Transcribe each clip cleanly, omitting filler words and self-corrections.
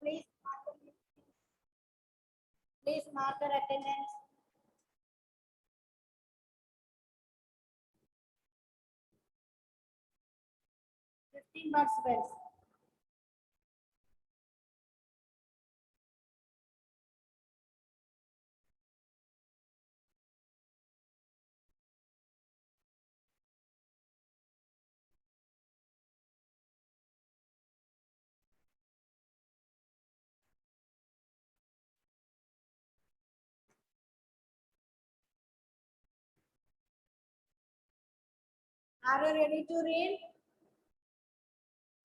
Please mark your attendance. Fifteen participants. Are you ready to read?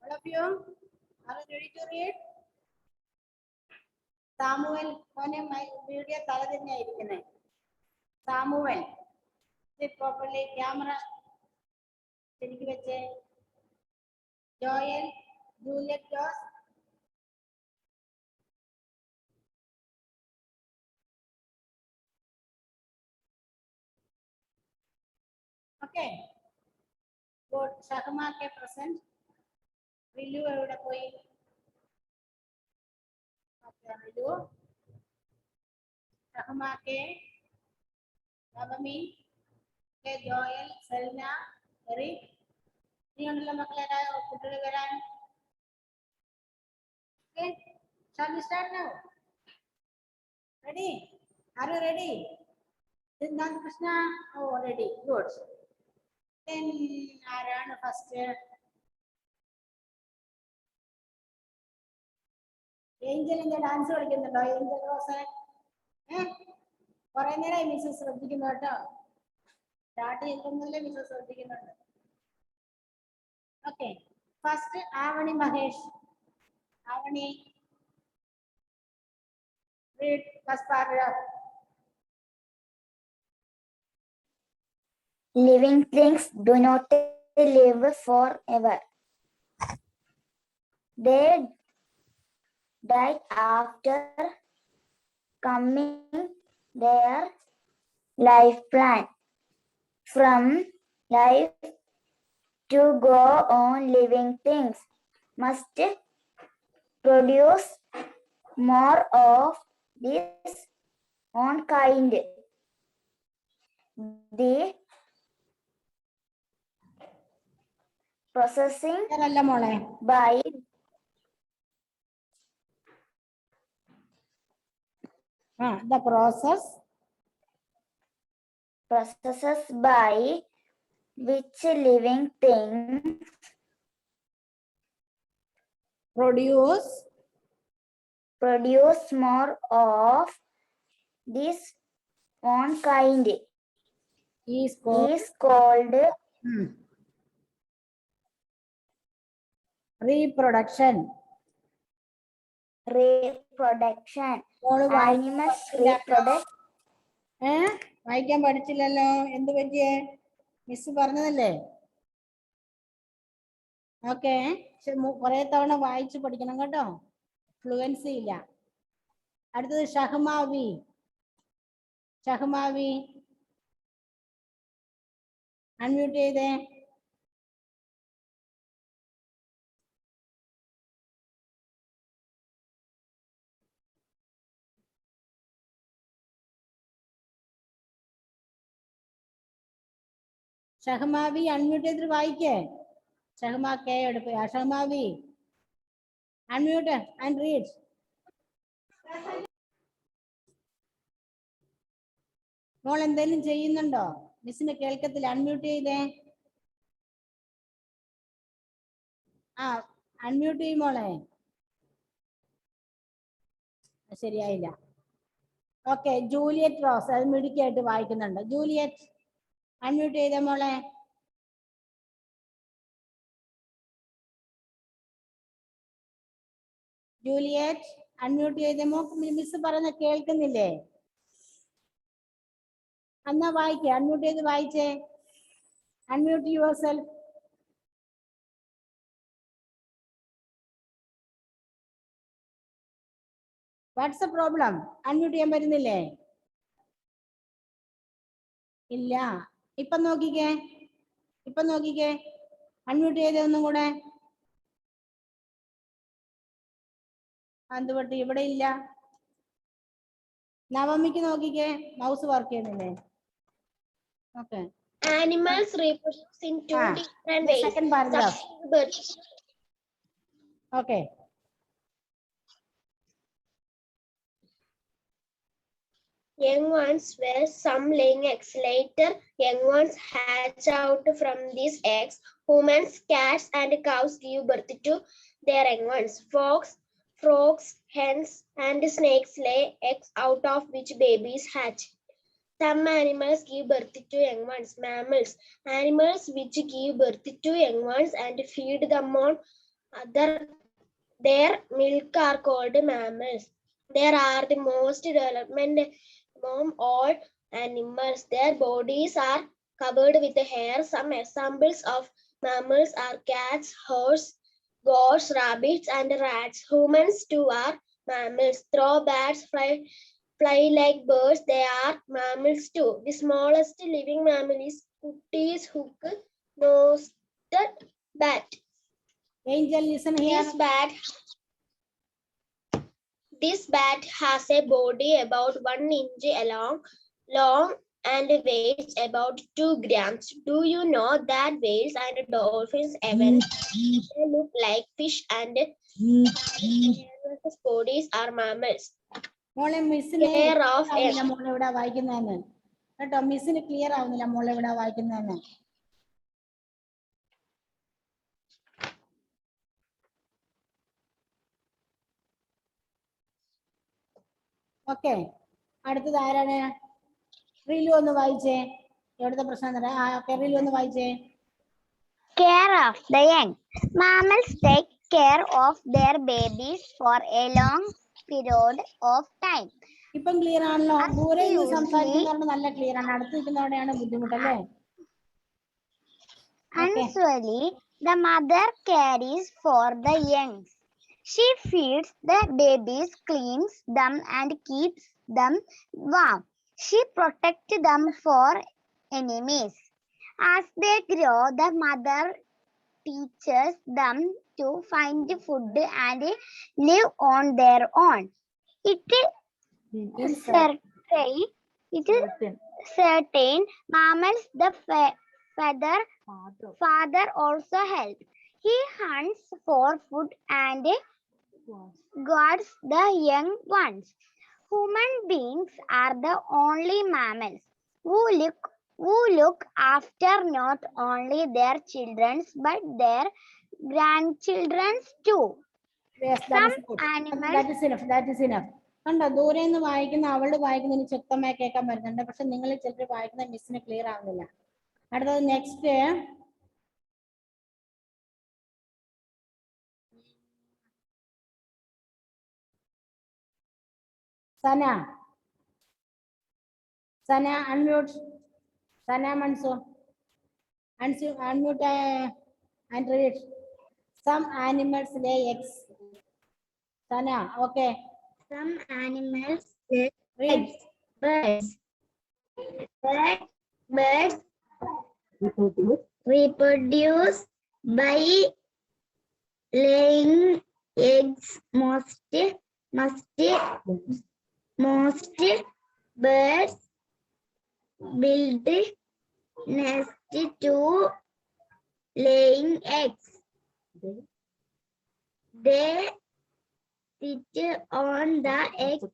All of you, are you ready to read? Samuel, video tala thanne irikkunne. Samuel, sit properly. Camera ശരിക്ക് വെച്ചേ. Joel, Juliet, Josh. Okay. Good. Shahma ke present. Rilu evada poi? Okay, Rilu. Shahma ke, Navami ke, Joel, Selna, Eric. Ni unnilla makkale kuttigal varan. Okay. Shall we start now? Ready? Are you ready? Siddhant Krishna? Oh, ready. Good. Then Aryan first. Angel in the dance കളിക്കുന്നുണ്ടോ? Angel Rose. കുറേ നേരമായി Mrs ശ്രദ്ധിക്കുന്നു കേട്ടോ. Start ചെയ്യുന്നല്ലേ Mrs ശ്രദ്ധിക്കുന്നുണ്ട്. Okay. First Avani Mahesh. Avani. Read first paragraph. Living things do not live forever. They die after coming their life plan. From life to go on, living things must produce more of this own kind. The processing by the processes by which living things produce more of this own kind is called reproduction. Animals reproduce. വായിക്കാൻ പഠിച്ചില്ലല്ലോ. എന്ത് പറ്റിയേ? Miss പറഞ്ഞതല്ലേ? Okay. കുറെ തവണ വായിച്ചു പഠിക്കണം കേട്ടോ. Fluency ഇല്ല. അടുത്തത് ഷഹ്മാവി. ഷഹ്മാവി അൺമ്യൂട്ട് ചെയ്തേ. ഷഹ്മാവി അൺമ്യൂട്ട് ചെയ്തിട്ട് വായിക്കേ. ഷഹ്മാ കെ എടുപ്പ്. ഷഹ്മാവി അൺമ്യൂട്ട് ആൻഡ് റീഡ്. മോൾ എന്തെങ്കിലും ചെയ്യുന്നുണ്ടോ? മിസ്സിനെ കേൾക്കത്തില്ല. അൺമ്യൂട്ട് ചെയ്തേ. അൺമ്യൂട്ട് ചെയ്യും മോളെ. ശരിയായില്ല. ഓക്കെ. ജൂലിയറ്റ് റോസ് അത് മിടുക്കിയായിട്ട് വായിക്കുന്നുണ്ട്. ജൂലിയറ്റ് അൺമ്യൂട്ട് ചെയ്തേ മോളെ. ജൂലിയറ്റ് അൺമ്യൂട്ട് ചെയ്തേ. മിസ് പറയുന്ന കേൾക്കുന്നില്ലേ? എന്നാ വായിക്കേ. അൺമ്യൂട്ട് ചെയ്ത് വായിച്ചേ. Unmute your self. What's a problem? Unmute ചെയ്യാൻ പറ്റുന്നില്ലേ? ഇല്ല. ഇപ്പൊ നോക്കിക്കേ. അൺമ്യൂട്ട് ചെയ്തേ ഒന്നും കൂടെ. എന്തുപറ്റി ഇവിടെ ഇല്ല? നവമിക്ക് നോക്കിക്കേ, മൗസ് വർക്ക് ചെയ്യുന്നില്ലേ? Okay. Animals reproduce in two Ah, different the ways. second paragraph. Some give birth. Okay. Young ones were some laying eggs. Later, young ones hatch out from these eggs. Humans, cats, and cows give birth to their young ones. Frogs, hens, and snakes lay eggs out of which babies hatch. Some animals give birth to young ones. Mammals, animals which give birth to young ones and feed them on their milk are called mammals. They are the most development among all animals. Their bodies are covered with hair. Some examples of mammals are cats, horse, goats, rabbits, and rats. Humans too are mammals. Though bats fly like birds, they are mammals too. The smallest living mammal is Cooties hook-nosed bat. Angel, listen here. This bat has a body about 1 inch long and weighs about 2 grams. Do you know that whales and dolphins even they look like fish and their bodies are mammals? മോളെ മിസ്സിന് Care of ആവുന്നില്ല മോളെ ഇവിടെ വായിക്കുന്നതെന്ന് കേട്ടോ. മിസ്സിന് clear ആവുന്നില്ല മോളെ ഇവിടെ വായിക്കുന്നതെന്ന്. ഓക്കെ, അടുത്തത് ആരാണ്? റിലു ഒന്ന് വായിച്ചേ. എവിടുത്തെ പ്രശ്നം റിലു ഒന്ന് വായിച്ചേ. Care of the young. Mammals take care of their babies for a long period of time. ഇപ്പം ക്ലിയർ ആണല്ലോ. ദൂരെ നിന്ന് Usually- സംസാരിക്കുന്നവരുടെ നല്ല ക്ലിയർ ആണ്, അടുത്ത് നിൽക്കുന്നവരുടെയാണ് ബുദ്ധിമുട്ടല്ലേ? Usually, the mother cares for the young. She feeds the babies, cleans them, and keeps them warm. She protects them for enemies. As they grow, the mother teaches them to find food and live on their own. It is certain mammals the father also helps. He hunts for food and guards the young ones. Human beings are the only mammals who look after not only their children but their grandchildren too. Yes, that is Some good. animals- That is enough. That is enough. കണ്ടോ, ദൂരെ നിന്ന് വായിക്കുന്ന അവള് വായിക്കുന്നതിന് ശക്തമായി കേൾക്കാൻ പറ്റുന്നുണ്ട്, പക്ഷെ നിങ്ങൾ ചിലർ വായിക്കുന്ന മിസ്സിന് ക്ലിയർ ആവുന്നില്ല. അടുത്തത് next Sana. Sana unmute. Sana Mansu unmute and read. Some animals lay eggs. Sana, okay. Some animals lay Read. birds. Birds reproduce by laying eggs. Most birds build nests to laying eggs. They sit on the eggs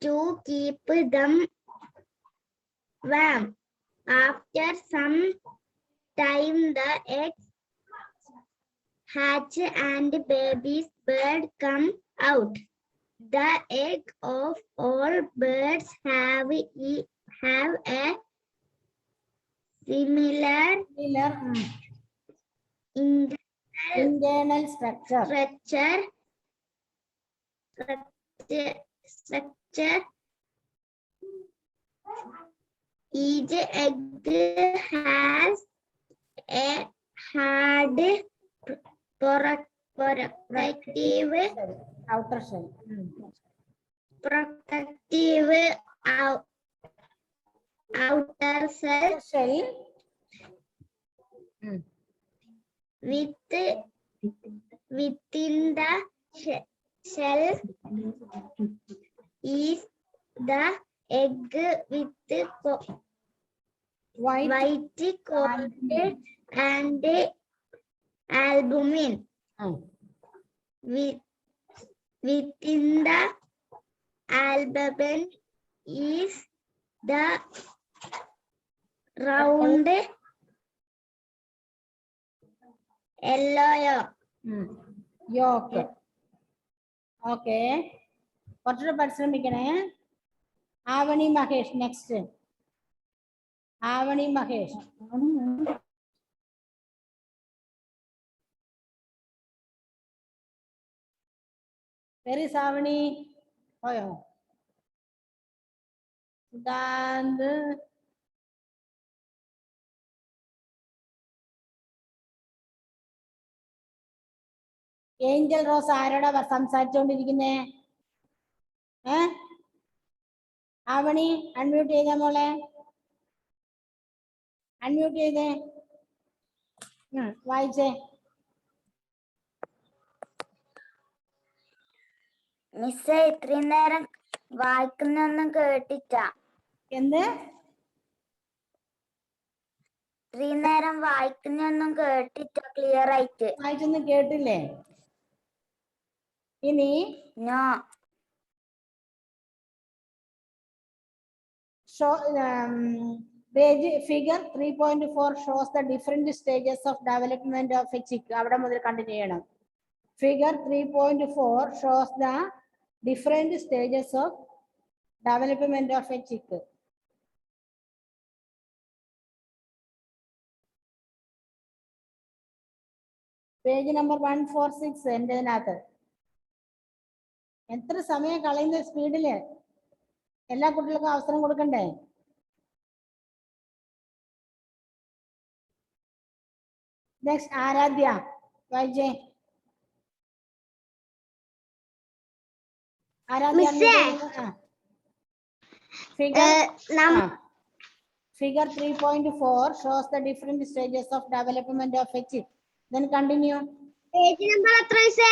to keep them warm. After some time, the eggs hatch and babies bird come out. The egg of all birds have a similar Internal structure. Each egg has a hard protective Outer shell. outer shell Shell. with within the shell is the egg with White. white coated and albumin. Within the albumin is the round yellow Yolk. Okay. കുറച്ചുകൂടെ പരിശ്രമിക്കണേ. Avani Mahesh next. Avani Mahesh. Very സാവണി പോയോ? സുധാന്ത്. Angel rose ആരോടാ സംസാരിച്ചോണ്ടിരിക്കുന്നേ? Avani unmute ചെയ്തേ മോളെ, unmute ചെയ്തേ. വായിച്ചേ. മിസ്സേ ഇത്രയും നേരം വായിക്കുന്നൊന്നും കേട്ടിട്ട. എന്ത്? ഇത്രയും നേരം വായിക്കുന്നൊന്നും കേട്ടിട്ട ക്ലിയർ ആയിട്ട്. വായിച്ചൊന്നും കേട്ടില്ലേ? ഇനി no. Page figure 3.4 shows the different stages of development of a chick. അവിടെ മുതൽ കണ്ടിന്യൂ ചെയ്യണം. Figure 3.4 shows the different stages of development of a chick. Page number 146 എൻ്റെ ഇതിനകത്ത്. എത്ര സമയം കളയുന്ന സ്പീഡില് എല്ലാ കുട്ടികൾക്കും അവസരം കൊടുക്കണ്ടേ? നെക്സ്റ്റ് ആരാധ്യ വായിച്ചേ. Aaradhya figure 3.4 shows the different stages of development of a chick. Then continue. Page number എത്ര മിസ്സേ?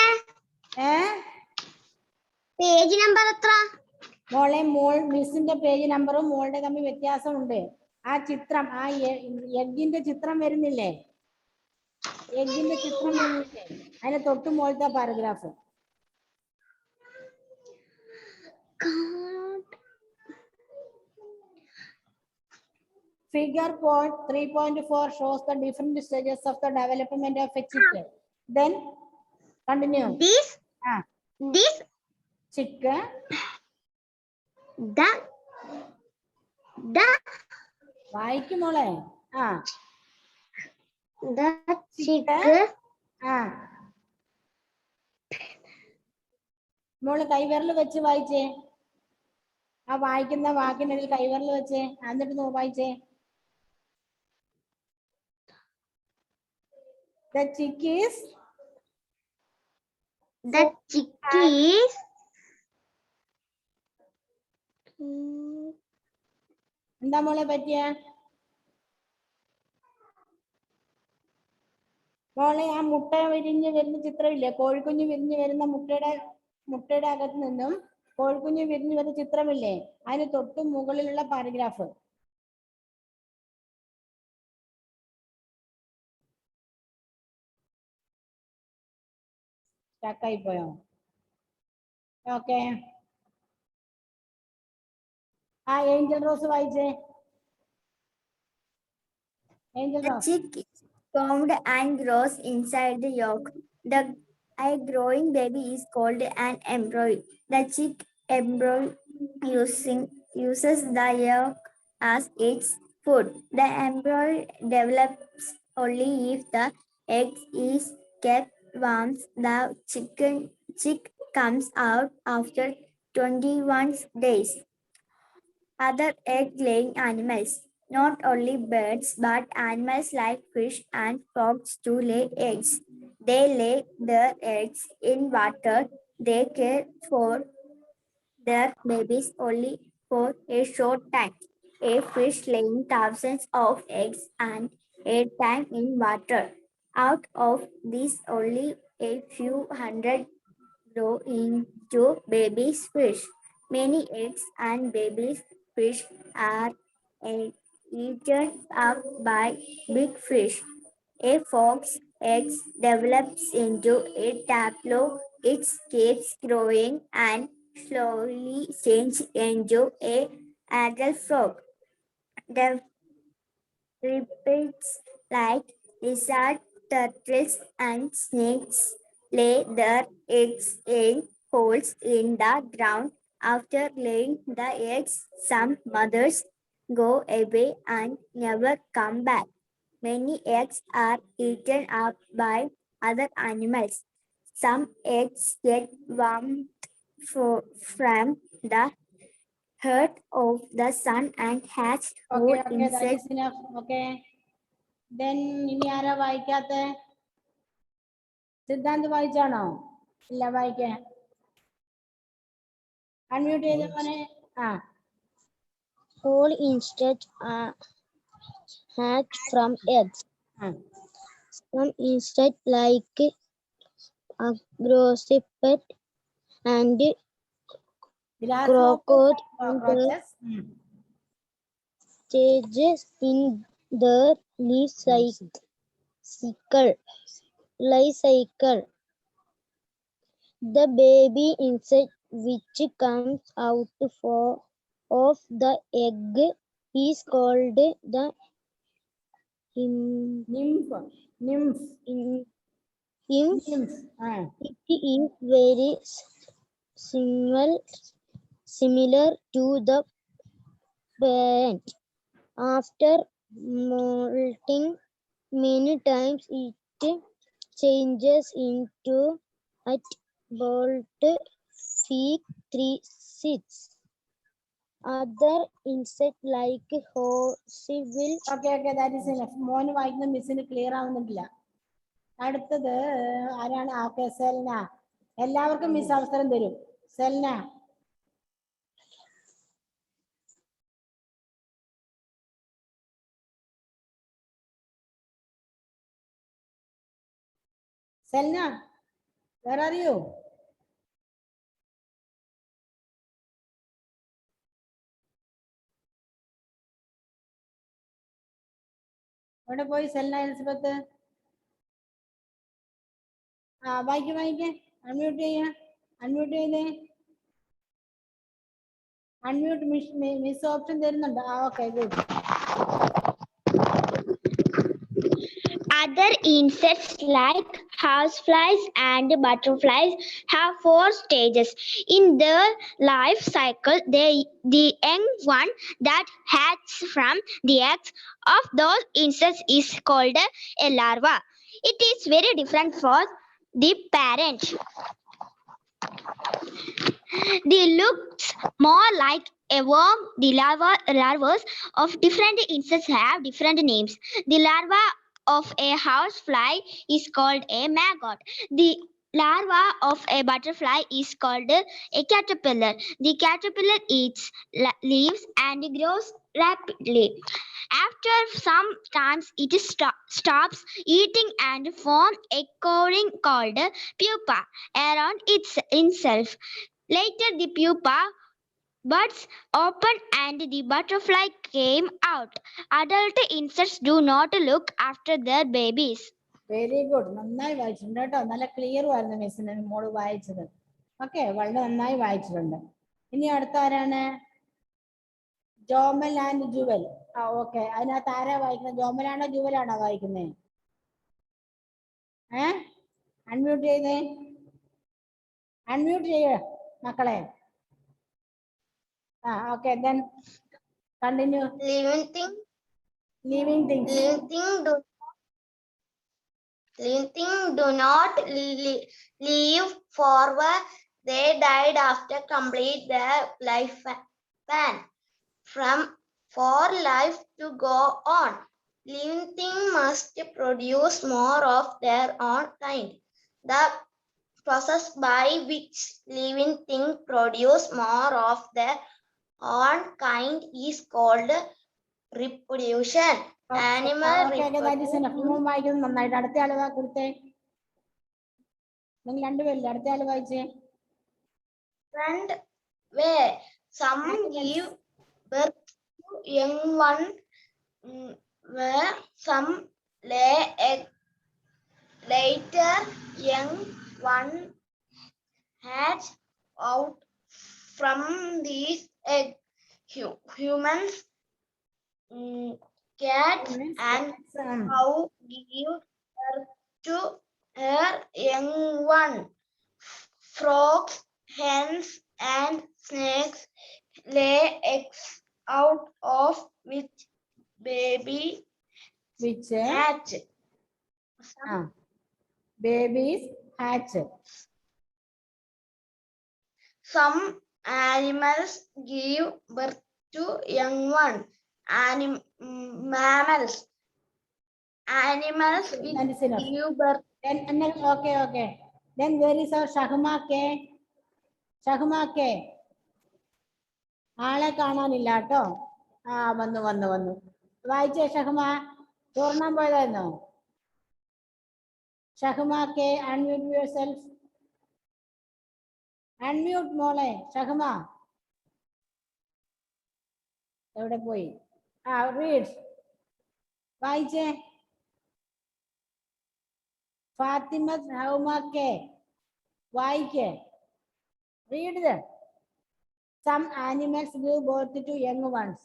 പേജ് നമ്പർ എത്ര? മോളെ മിസ്സിന്റെ പേജ് നമ്പറും മോളുടെ തമ്മിൽ വ്യത്യാസമുണ്ട്. ആ ചിത്രം, ആ എഗ്ഗിന്റെ ചിത്രം വരുന്നില്ലേ? എഗ്ഗിന്റെ ചിത്രം വരുന്നില്ലേ? അതിന് തൊട്ട് മോളത്തെ paragraph. Figure 3.4 shows the different stages of the development of a chick. Then continue. This chick. വായിക്കും മോളെ. മോള് കൈവിരൽ വെച്ച് വായിച്ചേ. ആ വായിക്കുന്ന വാക്കിനിടയിൽ കൈവിരൽ വെച്ചേ, എന്നിട്ട് വായിച്ചേ. The chick is എന്താ മോളെ പറ്റിയ? മോളെ ആ മുട്ട വിരിഞ്ഞ് വരുന്ന ചിത്രമില്ലേ? കോഴിക്കുഞ്ഞ് വിരിഞ്ഞ് വരുന്ന മുട്ടയുടെ അകത്ത് നിന്നും കോഴിക്കുഞ്ഞ് വിരിഞ്ഞ് വരുന്ന ചിത്രമില്ലേ? അതിന് തൊട്ട് മുകളിലുള്ള പാരഗ്രാഫ്. സ്റ്റക്കായി പോയോ? ഓക്കെ. ആ ഏഞ്ചൽ റോസ് വായിച്ചേ. Angel rose. chick is formed and grows inside the yolk. A growing baby is called an embryo. The chick embryo uses the yolk as its food. The embryo develops only if the egg is kept warm. The chick comes out after 21 days. Other egg-laying animals, not only birds but animals like fish and frogs too lay eggs. They lay their eggs in water. They care for their babies only for a short time. A fish laying thousands of eggs and a time in water. Out of these, only a few hundred grow into baby fish. Many eggs and baby fish are eaten up by big fish. A fox egg develops into a tadpole. It keeps growing and slowly changes into a adult frog. The rapids like lizards, turtles, and snakes lay their eggs in holes in the ground. After laying the eggs, some mothers go away and never come back. Many eggs are eaten up by other animals. Some eggs get warmed from the heat of the sun and hatch whole Okay, that insect. is enough. Okay. Then ഇനി ആരാ വായിക്കാത്ത? സിദ്ധാന്ത് വായിച്ചാണോ? ഇല്ല, വായിക്കാൻ. Unmute ചെയ്ത മോനെ. ആ, All insects are hatched from eggs. ആ. Some insects like agrosipet and Grasshoppers crocod and and the cockroaches. stages in their life cycle. The baby insect which comes out of the egg is called the Nymph. nymph. Nymphs. It is very similar to the parent. After molting many times, it changes into adult feed 3 seeds. Other insects like horsebill. Okay, that is enough. മോന് വായിക്കുന്ന മിസ്സിന് clear ആവുന്നില്ല. അടുത്തത് ആരാണ്? Okay, Selna. എല്ലാവർക്കും miss അവസരം തരും. Selna. Selna, where are you? എവിടെ പോയി സെൽന എലിസബത്ത്? ആ, വായിക്കേ. അൺമ്യൂട്ട് ചെയ്തേ. അൺമ്യൂട്ട് മിസ് ഓപ്ഷൻ തരുന്നുണ്ട്. ആ, okay, good. Other insects like houseflies and butterflies have 4 stages in their life cycle. The young one that hatches from the eggs of those insects is called a larva. It is very different from the parent. They looks more like a worm. The larvae of different insects have different names. The larva of a housefly is called a maggot. The larva of a butterfly is called a caterpillar. The caterpillar eats leaves and grows rapidly. After some time, it stops eating and forms a covering called pupa around itself. Later, the pupa buds opened and the butterfly came out. Adult insects do not look after their babies. Very good. നന്നായി വായിച്ചിട്ടുണ്ട് കേട്ടോ. നല്ല clear ആയിരുന്നു മിസ്സിന് മോള് വായിച്ചത്. Okay, വളരെ നന്നായി വായിച്ചിട്ടുണ്ട്. ഇനി അടുത്ത ആരാണ്? ജോമൽ ആൻഡ് ജുവൽ. ആ, ഓക്കെ. അതിനകത്ത് ആരാ വായിക്കുന്നത്? ജോമലാണോ ജുവലാണോ വായിക്കുന്നത്? അൺമ്യൂട്ട് ചെയ്തേ. അൺമ്യൂട്ട് ചെയ്യ മക്കളെ. ആ, okay. Then continue. Living things. Living things do not live forever. They died after complete their lifespan. For life to go on, living things must produce more of their own kind. The process by which living things produce more of their own kind is called reproduction. Animal reproduction. വായിക്കുന്നത് നന്നായിട്ട്. അടുത്ത ആള് കൊടുത്തേ. നിങ്ങൾ രണ്ടുപേരില്ല, അടുത്ത ആള് വായിച്ചേ. Different way. Some give birth to young one, where some lay egg. Later, young one hatch out from these egg. Humans, cats, and cow give birth to her young one. Frogs, hens, and snakes lay eggs, out of which baby which hatch. babies hatch. Some animals give birth to young one. Mammals. Animals which That is enough. give birth. Then okay. Then where is our Shahma K? Shahma K. ആളെ കാണാനില്ല കേട്ടോ. വന്നു. വായിച്ചേ ഷഹ്മ. ചോർന്നാൻ പോയതായിരുന്നോ? Shahma K, unmute yourself. Unmute മോളെ ഷഹ്മ. എവിടെ പോയി? റീഡ്. വായിച്ചേ. ഫാത്തിമ ഹൗമ കെ. വായിക്കേ. Read them. Some animals give birth to young ones.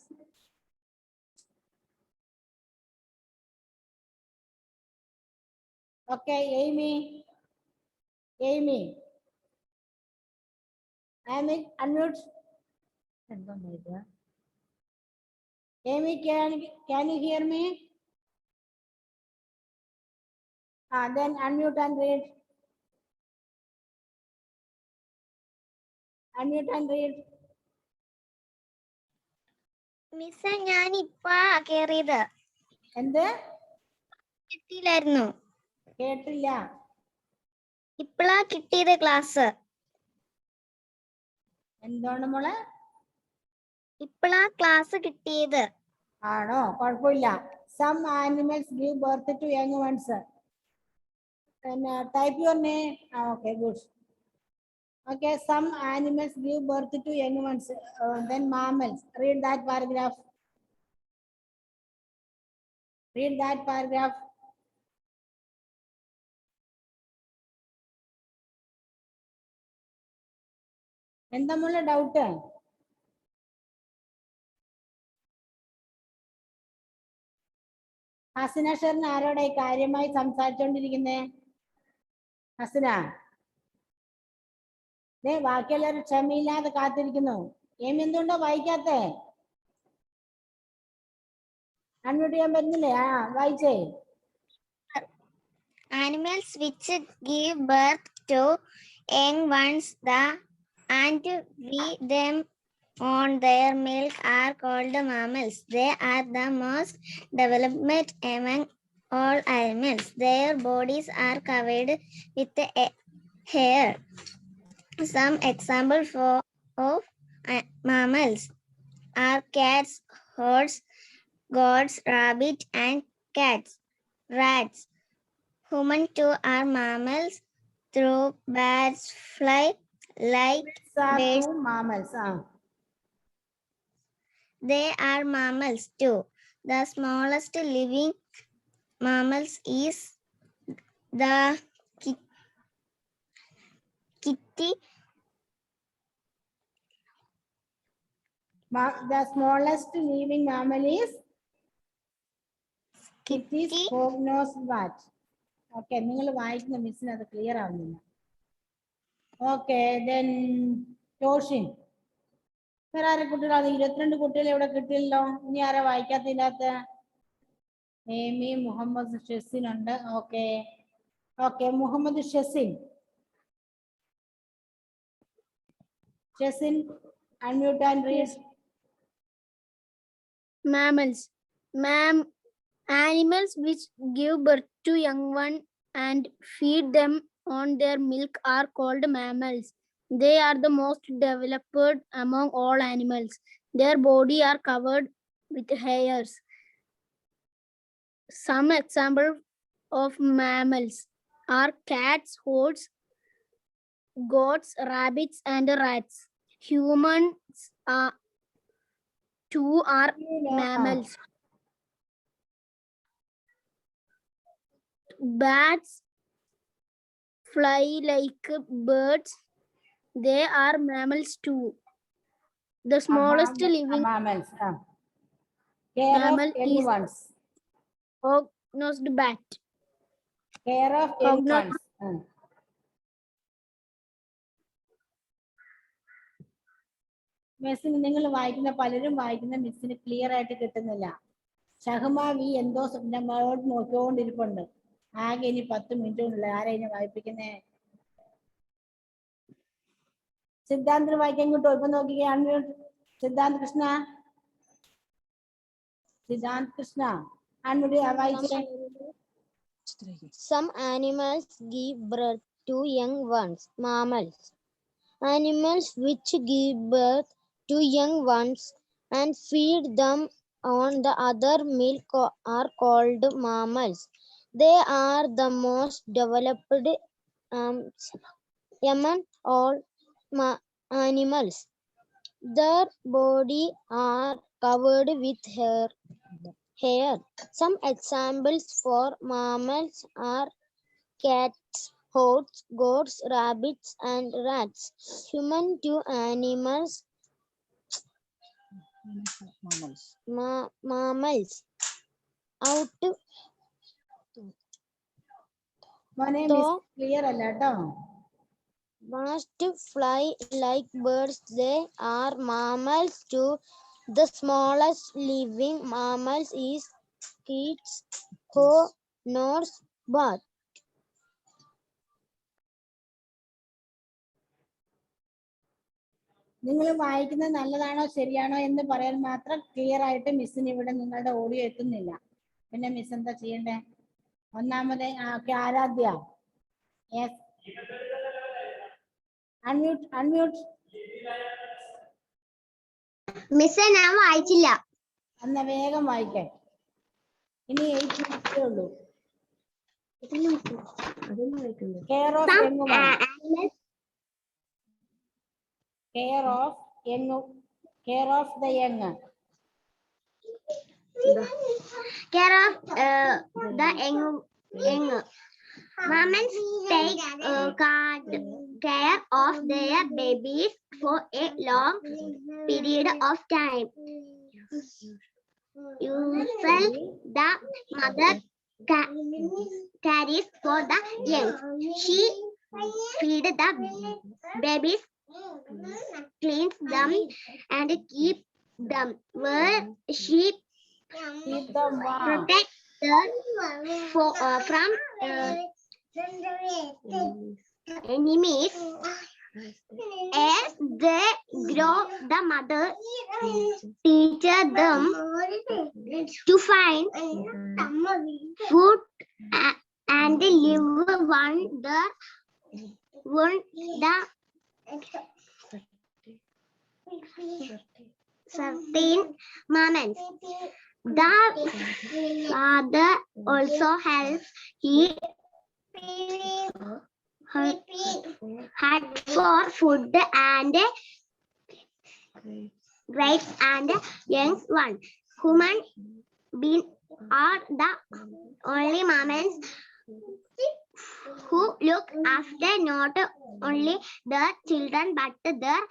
Okay, Amy. Unmute. Amy, can you hear me? Then unmute and read. Unmute and read. Miss ഞാൻ ഇപ്പാ കേറിയത്. എന്ത്? കിട്ടിയില്ലായിരുന്നു. കേട്ടില്ല. ഇപ്പളാ കിട്ടിയത് ക്ലാസ്. എന്താണ് മോളെ? ഇപ്പളാ ക്ലാസ് കിട്ടിയത്. ആണോ? കുഴപ്പമില്ല. Some animals give birth to young ones. And type your name. Okay, good. Okay, some animals give birth to young ones. Then mammals. Read that paragraph. Read that paragraph. എന്താ മോളെ doubt? ഹസന ഷെറിന് ആരോടെ കാര്യമായി സംസാരിച്ചോണ്ടിരിക്കുന്നേ? ഹസന, ബാക്കിയുള്ളവർ ക്ഷമയില്ലാതെ കാത്തിരിക്കുന്നു. എന്തുകൊണ്ടോ വായിക്കാത്തേ? അൺമ്യൂട്ട് ചെയ്യാൻ പറ്റുന്നില്ലേ? വായിച്ചേ. Animals which give birth to young ones and feed them on their milk are called mammals. They are the most developed among all animals. Their bodies are covered with hair. Some examples of mammals are cats, horse, goats, rabbit, and rats. Human too are mammals. Though bats fly like birds, mammals. they are mammals too. The smallest living mammals is the kitty. The smallest living mammal is kitty, hognose bat. Okay, നിങ്ങൾ വായിക്കുന്ന മിസ്സിന് അത് clear ആവുന്നില്ല. Okay, then Toshin. വേറെ ആരെ കുട്ടികളാണ്? 22 കുട്ടികൾ ഇവിടെ കിട്ടിയല്ലോ. ഇനി ആരാ വായിക്കാത്തില്ലാത്ത? ഏമി, മുഹമ്മദ് ഷെസിൻ ഉണ്ട്. Okay, Muhammad Shezin. Unmute and read. Mammals. Animals which give birth to young one and feed them on their milk are called mammals. They are the most developed among all animals. Their body are covered with hairs. Some examples of mammals are cats, horse, goats, rabbits, and rats. Humans are too are mammals. Bats fly like birds. They are mammals too. The smallest living mammals. Care mammal of young is ones. hog-nosed bat. Care of young Hog-nosed ones. മിസ്സിന് നിങ്ങൾ വായിക്കുന്ന പലരും വായിക്കുന്ന മിസ്സിന് clear ആയിട്ട് കിട്ടുന്നില്ല. Shahma V എന്തോ നമ്മളോട് നോക്കിക്കൊണ്ടിരിപ്പുണ്ട്. ആകെ ഇനി 10 മിനിറ്റുള്ള ആരാ ഇനി വായിപ്പിക്കുന്നേ? സിദ്ധാന്തിന് വായിക്കാൻ കിട്ടുമോ? ഇപ്പൊ നോക്കിയാണ് സിദ്ധാന്ത് കൃഷ്ണ. സിദ്ധാന്ത് കൃഷ്ണ അൺമുടി വായിച്ചേ. Some animals give birth to young ones, mammals. Animals which give birth to young ones and feed them on the other milk are called mammals. They are the most developed among all animals. Their body are covered with hair. Some examples for mammals are cats, horses, goats, rabbits, and rats. Human to animals. Mammals. Out. മോനെ miss clear അല്ല കേട്ടോ. Must fly like birds. They are mammals too. The smallest living mammals is kids, horse, bat. നിങ്ങൾ വായിക്കുന്നത് നല്ലതാണോ ശരിയാണോ എന്ന് പറയാൻ മാത്രം ക്ലിയർ ആയിട്ട് മിസ്സിന് ഇവിടെ നിങ്ങളുടെ ഓഡിയോ എത്തുന്നില്ല. പിന്നെ മിസ് എന്താ ചെയ്യണ്ടേ? ഒന്നാമത് ആരാധ്യ. Yes, unmute. മിസ്സേ ഞാൻ വായിച്ചില്ല. എന്നാ വേഗം വായിക്കേ. ഇനി 8 മിനിറ്റേ ഉള്ളൂ. Care of young one. Care of the young. Care of the young. Mammals take care of their babies for a long period of time. Usually, the mother cares for the young. She feeds the babies, cleans them, and keeps them where she protects them from enemies. As they grow, the mother teaches them to find food and live the certain moments. The father also helps. He hunt for food and grapes and young ones. Human beings are the only mammals who look after not only their children but their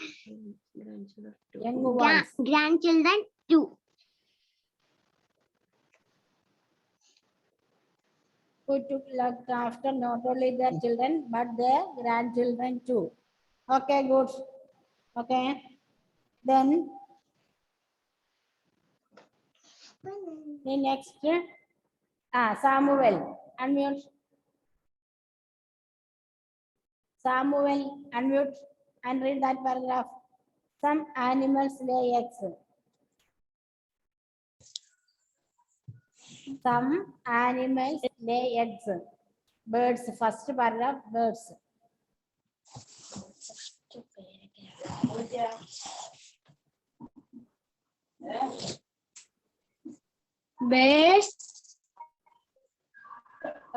grandchildren too. Who look after not only their children but their grandchildren too. Okay, good. Okay. Then the next Samuel. Unmute. Samuel, unmute and read that paragraph. Some animals lay eggs. Some animals lay eggs. Birds, first paragraph, birds. Birds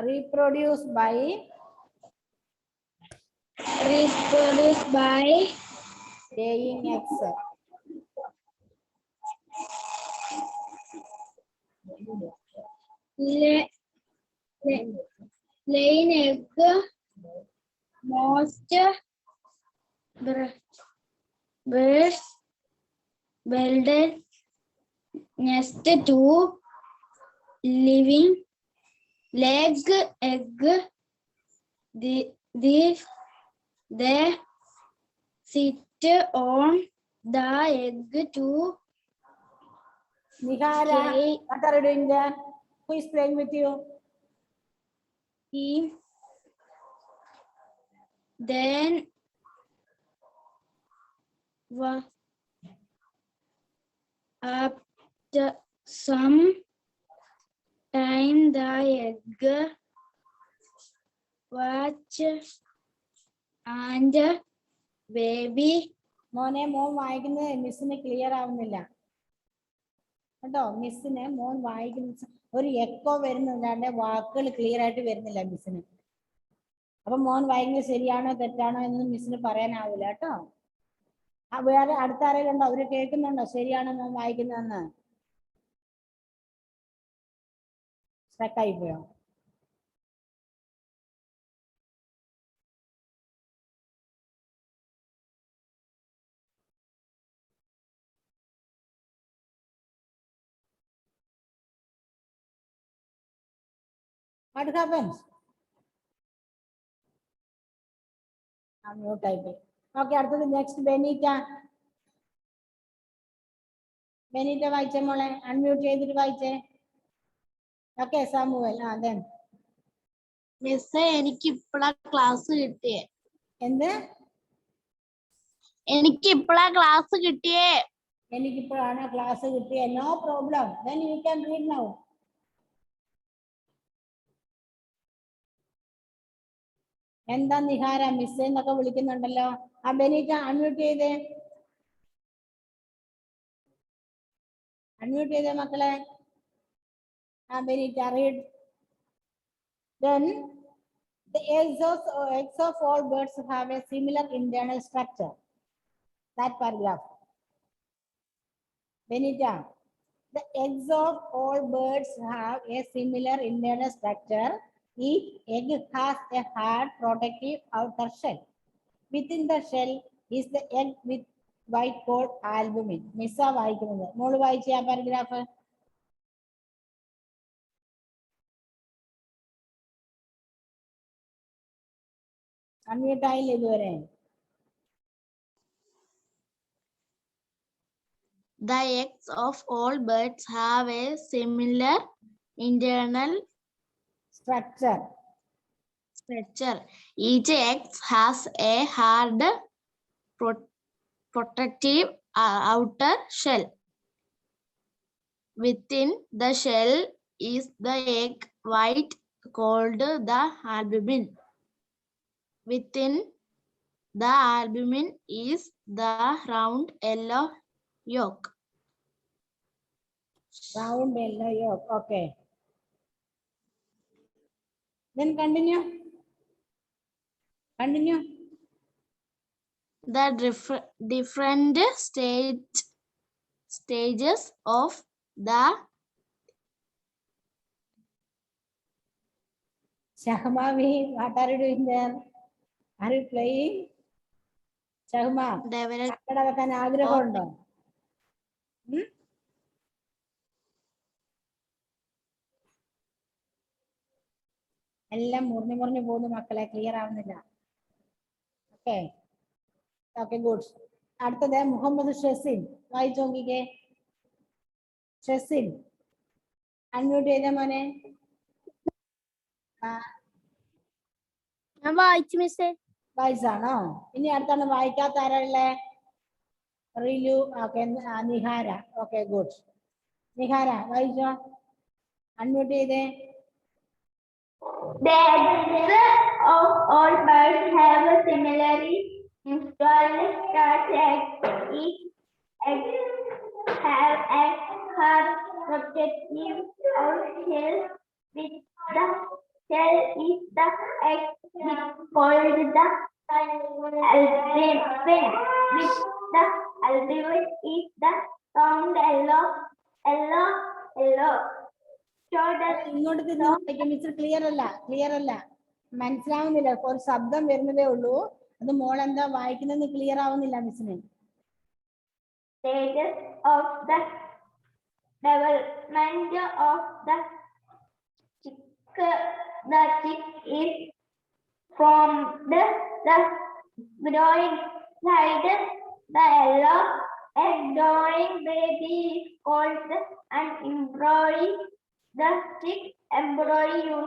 Reproduce by is produced by laying eggs. laying egg. Most birds build nest to living leg egg. They sit on the egg to Nihara, lay what are you doing there? Who is playing with you? him. Then after some time the egg watch and baby മോനെ മോൻ വായിക്കുന്നത് മിസ്സിന് clear ആവുന്നില്ല കേട്ടോ. മിസ്സിന് മോൻ വായിക്കുന്ന ഒരു എക്കോ വരുന്നില്ലാണ്ട് വാക്കുകൾ ക്ലിയർ ആയിട്ട് വരുന്നില്ല മിസ്സിന്. അപ്പൊ മോൻ വായിക്കുന്നത് ശരിയാണോ തെറ്റാണോ എന്നൊന്നും മിസ്സിന് പറയാനാവില്ല കേട്ടോ. വേറെ അടുത്ത ആരെങ്കിലും ഉണ്ടോ? അവര് കേൾക്കുന്നുണ്ടോ ശരിയാണോ മോൻ വായിക്കുന്നതെന്ന്? സ്ട്രക്കായി പോയോ? What happens? Mute ആയി പോയി. ഓക്കെ, അടുത്തത് നെക്സ്റ്റ് ബെനീറ്റ. ബെനീറ്റ വായിച്ചേ മോളെ, അൺമ്യൂട്ട് ചെയ്തിട്ട് വായിച്ചേ. Okay Samuel. then മിസ് എനിക്ക് ഇപ്പഴാ ക്ലാസ് കിട്ടിയേ. എന്ത്? എനിക്ക് ഇപ്പഴാ ക്ലാസ് കിട്ടിയേ. എനിക്കിപ്പോഴാണ് ക്ലാസ് കിട്ടിയത്. No problem, then you can read now. എന്താ നിഹാര മിസ് എന്നൊക്കെ വിളിക്കുന്നുണ്ടല്ലോ. ആ ബെനീറ്റ അൺമ്യൂട്ട് ചെയ്തേ, അൺമ്യൂട്ട് ചെയ്തേ മക്കളെ. ആ Benita read. Then the eggs of all birds have a similar internal structure. That paragraph. Benita, the eggs of all birds have a similar internal structure. Each egg has a hard protective outer shell. Within the shell is the egg with white called albumin. Missa വായിക്കുന്നത്. മോള് വായിച്ചേ ആ paragraph. Unmute ആയില്ല ഇതുവരെ. The eggs of all birds have a similar internal Structure. structure. Each egg has a hard protective outer shell. Within the shell is the egg white called the albumin. Within the albumin is the round yellow yolk. Round yellow yolk. Okay. Then continue. Continue. The different stages of the Shahmavi, what are you doing there? Are you playing? Shahma, development അക്കടെ വെക്കാൻ ആഗ്രഹമുണ്ടോ? എല്ലാം മുറിഞ്ഞു മുറിഞ്ഞു പോകുന്നു മക്കളെ, clear ആവുന്നില്ല. Okay okay good. അടുത്തത് മുഹമ്മദ് ഷെസിൻ, വായിച്ചു നോക്കിക്കേ. ഷെസിൻ അൺമ്യൂട്ട് ചെയ്ത മോനെ. ഞാൻ വായിച്ചു മിസ്സേ. വായിച്ചാണോ? ഇനി അടുത്താണ് വായിക്കാത്ത ആരാളെ? Rilu. Okay, Nihara. Okay good. Nihara വായിച്ചോ, അൺമ്യൂട്ട് ചെയ്തേ. The eggs of all birds have a similarly installed structure. Each egg have a hard protective outer shell. With the shell is the egg called the Alpine, which the alpine is the round yellow. So the ഇങ്ങോട്ട് തിരിഞ്ഞു mister clear അല്ല മനസ്സിലാവുന്നില്ല ഒരു ശബ്ദം വരുന്നതേ ഉള്ളൂ അത് മോൾ എന്താ വായിക്കുന്നത് ക്ലിയർ ആവുന്നില്ല മിസ്സിന് stages of the development of the chick. The chick is formed, the growing side, the yellow egg growing baby is called an embryo. The chick embryo